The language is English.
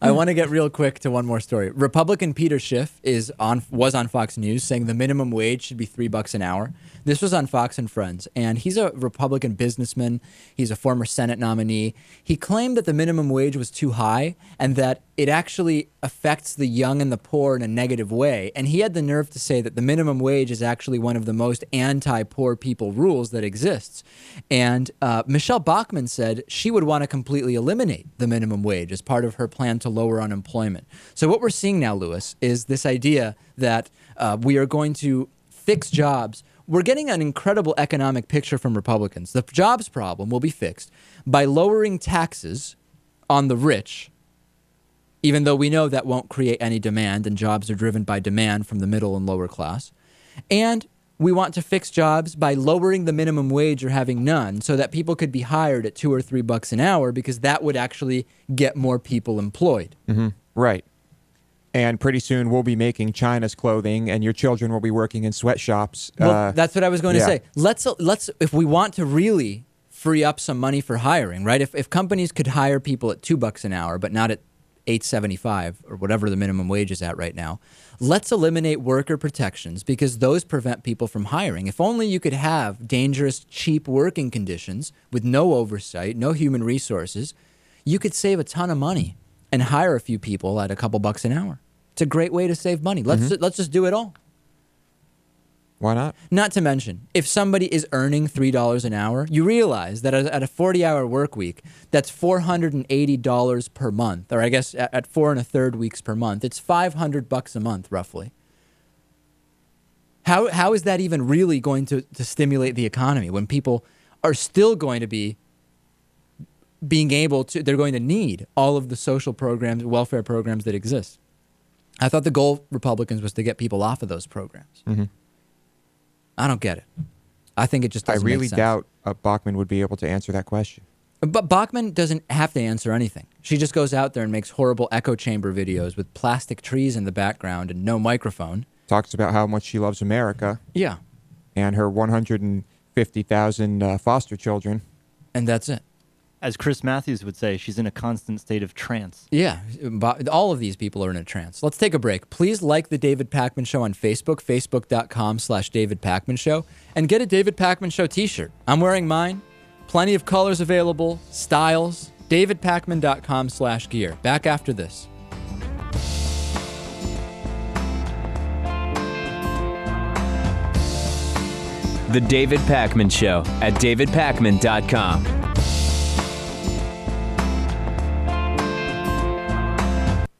I want to get real quick to one more story. Republican Peter Schiff was on Fox News saying the minimum wage should be $3 an hour. This was on Fox and Friends, and he's a Republican businessman. He's a former Senate nominee. He claimed that the minimum wage was too high and that it actually affects the young and the poor in a negative way. And he had the nerve to say that the minimum wage is actually one of the most anti-poor people rules that exists. And Michelle Bachmann said she would want to completely eliminate the minimum wage as part of her plan to lower unemployment. So what we're seeing now, Lewis, is this idea that we are going to fix jobs. We're getting an incredible economic picture from Republicans. The jobs problem will be fixed by lowering taxes on the rich, even though we know that won't create any demand and jobs are driven by demand from the middle and lower class. And we want to fix jobs by lowering the minimum wage or having none so that people could be hired at $2 or $3 an hour because that would actually get more people employed. Mm-hmm. Right. And pretty soon we'll be making China's clothing and your children will be working in sweatshops. Well, that's what I was going to say. Let's if we want to really free up some money for hiring, right? If companies could hire people at $2 an hour, but not at $8.75 or whatever the minimum wage is at right now, let's eliminate worker protections because those prevent people from hiring. If only you could have dangerous, cheap working conditions with no oversight, no human resources, you could save a ton of money and hire a few people at a couple bucks an hour. It's a great way to save money. Let's just do it all. Why not? Not to mention, if somebody is earning $3 an hour, you realize that at a 40-hour work week, that's $480 per month, or I guess at 4 1/3 weeks per month, it's $500 a month roughly. How is that even really going to stimulate the economy when people are still going to be being able to, they're going to need all of the social programs, welfare programs that exist? I thought the goal, Republicans, was to get people off of those programs. Mm-hmm. I don't get it. I think it just doesn't make sense. I really doubt Bachmann would be able to answer that question. But Bachmann doesn't have to answer anything. She just goes out there and makes horrible echo chamber videos with plastic trees in the background and no microphone. Talks about how much she loves America. Yeah. And her 150,000 foster children. And that's it. As Chris Matthews would say, she's in a constant state of trance. Yeah, all of these people are in a trance. Let's take a break. Please like The David Pakman Show on Facebook, facebook.com/David Pakman Show, and get a David Pakman Show t-shirt. I'm wearing mine. Plenty of colors available, styles, davidpakman.com/gear. Back after this. The David Pakman Show at davidpakman.com.